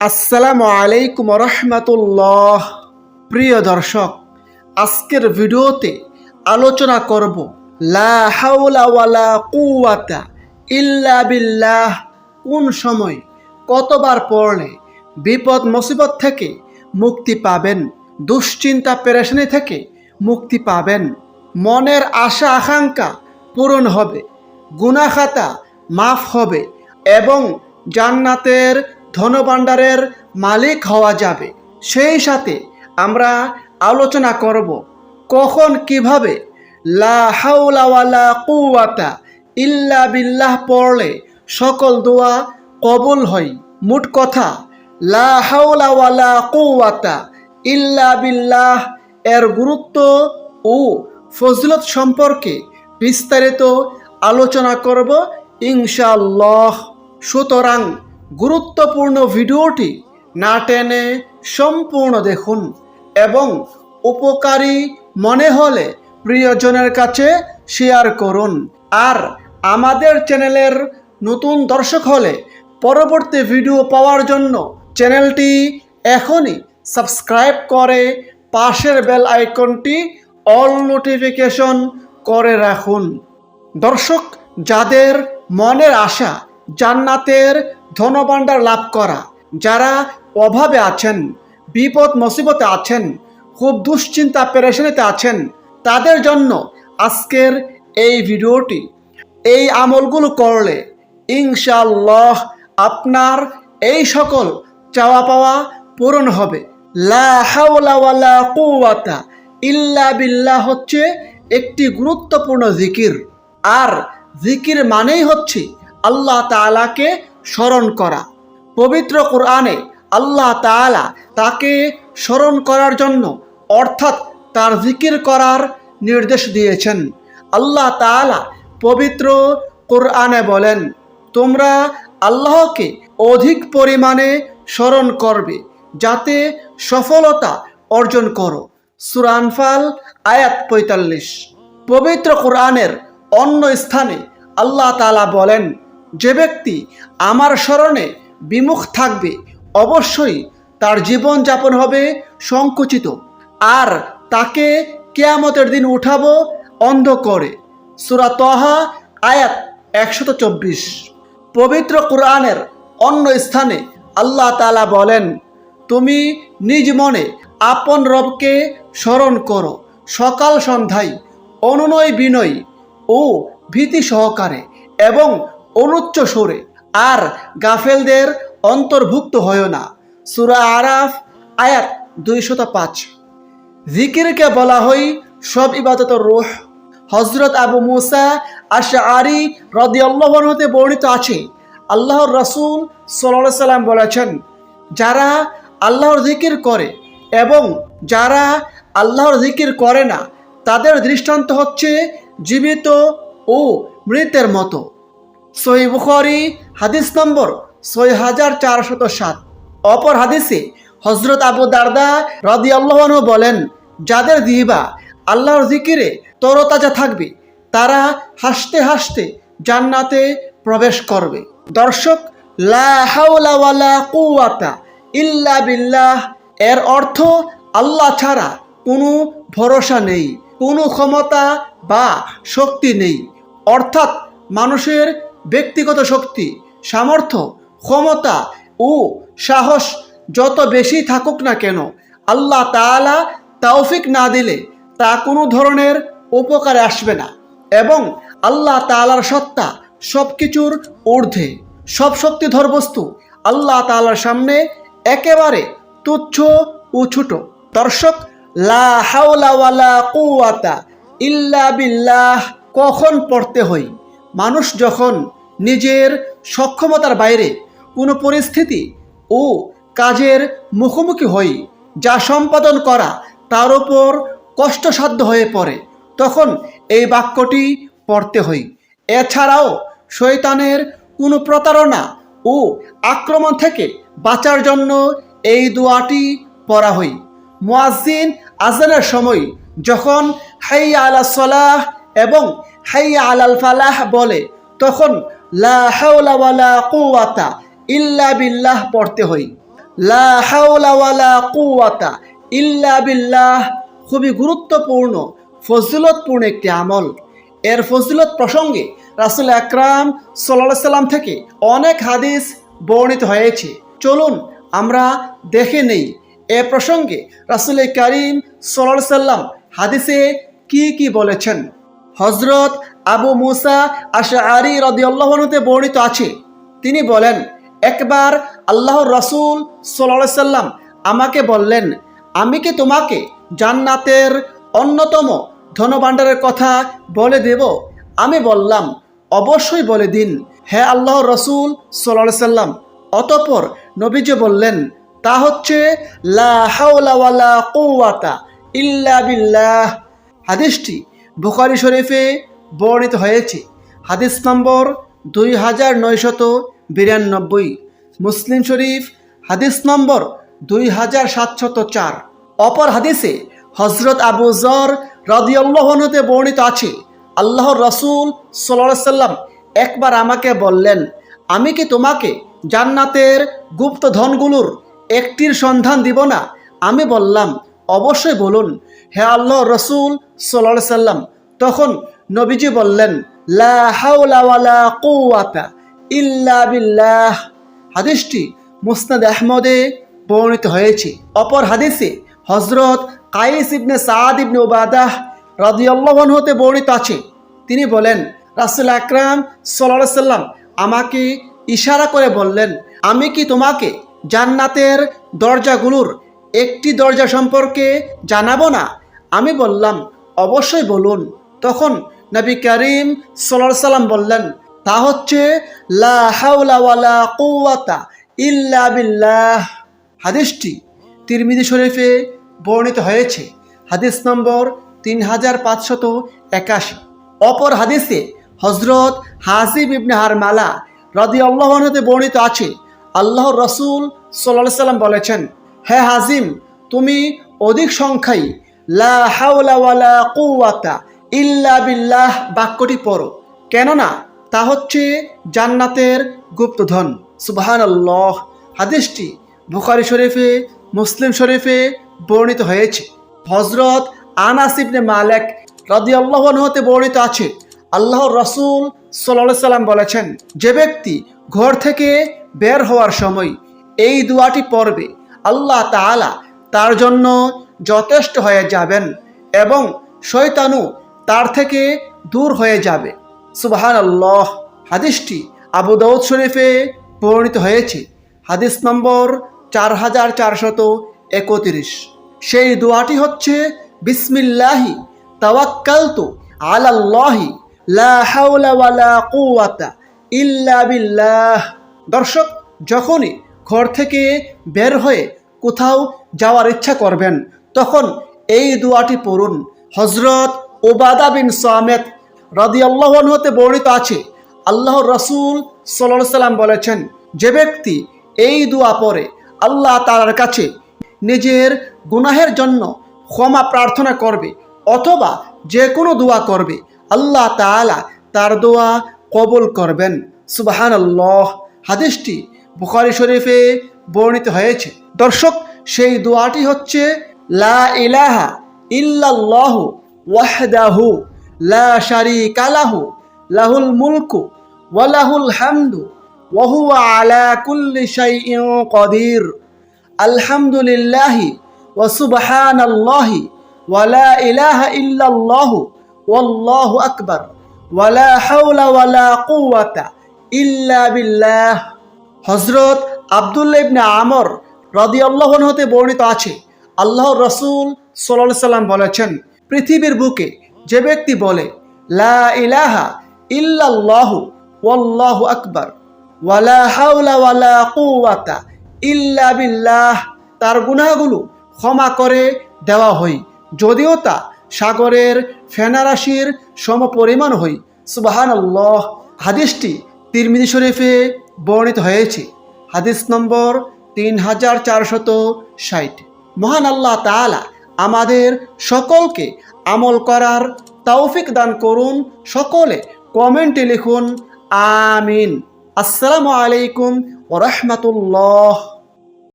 আসসালামু আলাইকুম রহমতুল্লাহ। প্রিয় দর্শক, আজকের ভিডিওতে আলোচনা করব লা হাওলা ওয়ালা কুওয়াতা ইল্লা বিল্লাহ। কোন সময় কতবার পড়লে বিপদ মুসিবত থেকে মুক্তি পাবেন, দুশ্চিন্তা পেরেশানি থেকে মুক্তি পাবেন, মনের আশা আকাঙ্ক্ষা পূরণ হবে, গুনাহ খাতা মাফ হবে এবং জান্নাতের ধনভাণ্ডারের মালিক হওয়া যাবে। সেই সাথে আমরা আলোচনা করব কখন কিভাবে লা হাওলা ওয়ালা কুওয়াতা ইল্লা বিল্লাহ পড়লে সকল দোয়া কবুল হয়। মোট কথা, লা হাওলা ওয়ালা কুওয়াতা ইল্লা বিল্লাহ এর গুরুত্ব ও ফজিলত সম্পর্কে বিস্তারিত আলোচনা করব ইনশাআল্লাহ। সুতরাং গুরুত্বপূর্ণ ভিডিওটি না টেনে সম্পূর্ণ দেখুন এবং উপকারী মনে হলে প্রিয়জনের কাছে শেয়ার করুন। আর আমাদের চ্যানেলের নতুন দর্শক হলে পরবর্তী ভিডিও পাওয়ার জন্য চ্যানেলটি এখনই সাবস্ক্রাইব করে পাশের বেল আইকনটি অল নোটিফিকেশন করে রাখুন। দর্শক, যাদের মনের আশা জান্নাতের ধনভাণ্ডার লাভ করা, যারা অভাবে আছেন, বিপদ মুসিবতে আছেন, খুব দুশ্চিন্তা পেরেশানিতে আছেন, তাদের জন্য আজকের এই ভিডিওটি। এই আমলগুলো করলে ইনশাআল্লাহ আপনার এই সকল চাওয়া পাওয়া পূরণ হবে। লা হাওলা ওয়ালা কুওয়াতা ইল্লা বিল্লাহ হচ্ছে একটি গুরুত্বপূর্ণ জিকির। আর জিকির মানেই হচ্ছে আল্লাহ তাআলাকে স্মরণ করা। পবিত্র কোরআনে আল্লাহ তাআলা তাকে স্মরণ করার জন্য অর্থাৎ তার জিকির করার নির্দেশ দিয়েছেন। আল্লাহ তাআলা পবিত্র কোরআনে বলেন, তোমরা আল্লাহকে অধিক পরিমাণে স্মরণ করবে যাতে সফলতা অর্জন করো। সূরা আনফাল আয়াত ৪৫। পবিত্র কোরআনের অন্য স্থানে আল্লাহ তাআলা বলেন, যে ব্যক্তি আমার স্মরণে বিমুখ থাকবে অবশ্যই তার জীবন যাপন হবে সংকুচিত, আর তাকে কিয়ামতের দিন উঠাবো অন্ধ করে। সূরা তাহা আয়াত ১২৪। পবিত্র কোরআনের অন্য স্থানে আল্লাহ তাআলা বলেন, তুমি নিজ মনে আপন রবকে স্মরণ করো সকাল সন্ধ্যায় অনুনয় বিনয় ও ভীতি সহকারে এবং অনুচ্চ সুরে, আর গাফেলদের অন্তর্ভুক্ত হয় না। সূরা আরাফ আয়াত ২০৫। জিকিরকে বলা হয় সব ইবাদতের রূহ। হযরত আবু মুসা আশআরী রাদিয়াল্লাহু আনহু হতে বর্ণিত আছে, আল্লাহর রাসূল সাল্লাল্লাহু আলাইহি সাল্লাম বলেছেন, যারা আল্লাহর জিকির করে এবং যারা আল্লাহর জিকির করে না, তাদের দৃষ্টান্ত হচ্ছে জীবিত ও মৃতের মতো। সহিহ বুখারী হাদিস নম্বর ৬৪০৭। অপর হাদিসে হযরত আবু দারদা রাদিয়াল্লাহু আনহু বলেন, যাদের জিহ্বা আল্লাহর জিকিরে তরতাজা থাকবে তারা হাসতে হাসতে জান্নাতে প্রবেশ করবে। দর্শক, লা হাওলা ওয়ালা কুওয়াতা ইল্লা বিল্লাহ এর অর্থ আল্লাহ ছাড়া কোনো ভরসা নেই, কোনো ক্ষমতা বা শক্তি নেই। অর্থাৎ মানুষের ব্যক্তিগত শক্তি, সামর্থ্য, ক্ষমতা ও সাহস যত বেশি থাকুক না কেন, আল্লাহ তাআলা তৌফিক না দিলে তা কোনো ধরনের উপকারে আসবে না। এবং আল্লাহ তাআলার সত্তা সব কিছুর ঊর্ধ্বে। সব শক্তিধর বস্তু আল্লাহ তাআলার সামনে একেবারে তুচ্ছ ও ছোট। দর্শক, লা হাওলা ওয়ালা কুওয়াতা ইল্লা বিল্লাহ কখন পড়তে হয়? মানুষ যখন নিজের সক্ষমতার বাইরে কোনো পরিস্থিতি ও কাজের মুখোমুখি হয়, যা সম্পাদন করা তার উপর কষ্টসাধ্য হয়ে পড়ে, তখন এই বাক্যটি পড়তে হয়। এছাড়াও শয়তানের কোনো প্রতারণা ও আক্রমণ থেকে বাঁচার জন্য এই দোয়াটি পড়া হয়। মুয়াজ্জিন আযানের সময় যখন হাইয়া আলাস সালাহ এবং হাইয়া আলাল ফালাহ বলে, তখন লা হাওলা ওয়ালা কুওয়াতা ইল্লা বিল্লাহ পড়তে হয়। লা হাওলা ওয়ালা কুওয়াতা ইল্লা বিল্লাহ খুবই গুরুত্বপূর্ণ ফজিলতপূর্ণ একটি আমল। এর ফজিলত প্রসঙ্গে রাসূল আকরাম সাল্লাল্লাহু আলাইহি সাল্লাম থেকে অনেক হাদিস বর্ণিত হয়েছে। চলুন আমরা দেখে নেই এ প্রসঙ্গে রাসূল কারীম সাল্লাল্লাহু আলাইহি সাল্লাম হাদিসে কি বলেছেন। হযরত আবু মুসা আশআরী রাদিয়াল্লাহু আনহু তে বর্ণিত আছে, তিনি বলেন, একবার আল্লাহর রাসূল সাল্লাল্লাহু আলাইহি সাল্লাম আমাকে বললেন, আমি কি তোমাকে জান্নাতের অন্যতম ধনভাণ্ডারের কথা বলে দেব? আমি বললাম, অবশ্যই বলে দিন হে আল্লাহর রাসূল সাল্লাল্লাহু আলাইহি সাল্লাম। অতঃপর নবীজি বললেন, তা হচ্ছে লা হাওলা ওয়ালা কুওয়াতা ইল্লা বিল্লাহ। হাদিসটি বুখারী শরীফে বর্ণিত হয়েছে, হাদিস নম্বর 2992, মুসলিম শরীফ হাদিস নম্বর 2704। অপর হাদিসে হযরত আবু যর রাদিয়াল্লাহু আনহু তে বর্ণিত আছে, আল্লাহর রাসূল সাল্লাল্লাহু আলাইহি সাল্লাম একবার আমাকে বললেন, আমি কি তোমাকে জান্নাতের গুপ্ত ধনগুলোর একটির সন্ধান দিব না? আমি বললাম, অবশ্যই বলুন হে আল্লাহর রাসূল সাল্লাল্লাহু আলাইহি সাল্লাম। তখন নবীজি বললেন, লা হাওলা ওয়ালা কুওয়াতা ইল্লা বিল্লাহ। হাদিসটি মুসনাদ আহমদে বর্ণিত হয়েছে। অপর হাদিসে হযরত কাইস ইবনে সাদ ইবনে উবাদাহ রাদিয়াল্লাহু আনহু তে বর্ণিত আছে, তিনি বলেন, রাসূল আকরাম সাল্লাল্লাহু আলাইহি সাল্লাম আমাকে ইশারা করে বললেন, আমি কি তোমাকে জান্নাতের দরজাগুলোর একটি দরজা সম্পর্কে জানাবো না? আমি বললাম, অবশ্যই বলুন। তখন নবী করিম সাল্লাল্লাহু আলাইহি সাল্লাম বললেন, তা হচ্ছে লা হাওলা ওয়ালা কুওয়াতা ইল্লা বিল্লাহ। হাদিসটি তিরমিজি শরীফে বর্ণিত হয়েছে, হাদিস নম্বর 3581। অপর হাদিসে হযরত হাসিব ইবনে হারমালা রাদিয়াল্লাহু আনহু তে বর্ণিত আছে, আল্লাহর রাসূল সাল্লাল্লাহু আলাইহি সাল্লাম বলেছেন, হে হাজিম, তুমি অধিক সংখ্যায় লা হাওলা ওয়ালা কুওয়াতা ইল্লা বিল্লাহ বাক্যটি পড়ো, কেননা তা হচ্ছে জান্নাতের গুপ্তধন। সুবহানাল্লাহ। হাদিসটি বুখারী শরীফে, মুসলিম শরীফে বর্ণিত হয়েছে। হযরত আনাস ইবনে মালিক রাদিয়াল্লাহু আনহু তে বর্ণিত আছে, আল্লাহর রাসূল সাল্লাল্লাহু আলাইহি সাল্লাম বলেছেন, যে ব্যক্তি ঘর থেকে বের হওয়ার সময় এই দোয়াটি পড়বে, আল্লাহ তাআলা তার জন্য যথেষ্ট হয়ে যাবেন এবং শয়তানও তার থেকে দূর হয়ে যাবে। সুবহানাল্লাহ। হাদিসটি আবু দাউদ শরীফে বর্ণিত হয়েছে, হাদিস নম্বর 4431। সেই দোয়াটি হচ্ছে, বিসমিল্লাহি তাওয়াক্কালতু আলাল্লাহি লা হাওলা ওয়ালা কুওয়াতা ইল্লা বিল্লাহ। দর্শক, যখনই ঘর থেকে বের হয়ে কোথাও যাওয়ার ইচ্ছা করবেন, তখন এই দোয়াটি পড়ুন। হযরত উবাদা বিন সামিত রাদিয়াল্লাহু আনহু তে বর্ণিত আছে, আল্লাহর রাসূল সাল্লাল্লাহু আলাইহি সাল্লাম বলেছেন, যে ব্যক্তি এই দোয়া পড়ে আল্লাহ তাআলার কাছে নিজের গুনাহের জন্য ক্ষমা প্রার্থনা করবে অথবা যে কোনো দোয়া করবে, আল্লাহ তাআলা তার দোয়া কবুল করবেন। সুবহানাল্লাহ। হাদিসটি বুখারী শরীফে বর্ণিত হয়েছে। দর্শক, সেই দোয়াটি হচ্ছে, লা ইলাহা ইল্লাল্লাহু ওয়াহদাহু লা শারীকা লাহু লাহুল মুলকু ওয়া লাহুল হামদু ওয়া হুয়া আলা কুল্লি শাইইন কাদির। আলহামদুলিল্লাহি ওয়া সুবহানাল্লাহি ওয়া লা ইলাহা ইল্লাল্লাহু ওয়াল্লাহু আকবার ওয়া লা হাওলা ওয়া লা কুওয়াতা ইল্লা বিল্লাহ। হযরত আব্দুল্লাহ ইবনে আমর রাদিয়াল্লাহু আনহু তে বর্ণিত আছে, আল্লাহর রাসূল সাল্লাল্লাহু আলাইহি সাল্লাম বলেছেন, পৃথিবীর বুকে যে ব্যক্তি বলে লা ইলাহা ইল্লাল্লাহু ওয়াল্লাহু আকবার ওয়া লা হাওলা ওয়া লা কুওয়াতা ইল্লা বিল্লাহ, তার গুনাহগুলো ক্ষমা করে দেওয়া হয়, যদিও তা সাগরের ফেনারাশির সমপরিমাণ হয়। সুবহানাল্লাহ। হাদিসটি তিরমিজি শরীফে বর্ণিত হয়েছে, হাদিস নম্বর 3460। মহান আল্লাহ তাআলা আমাদের সকলকে আমল করার তৌফিক দান করুন। সকলে কমেন্টে লিখুন আমিন। আসসালামু আলাইকুম ওয়া রাহমাতুল্লাহ।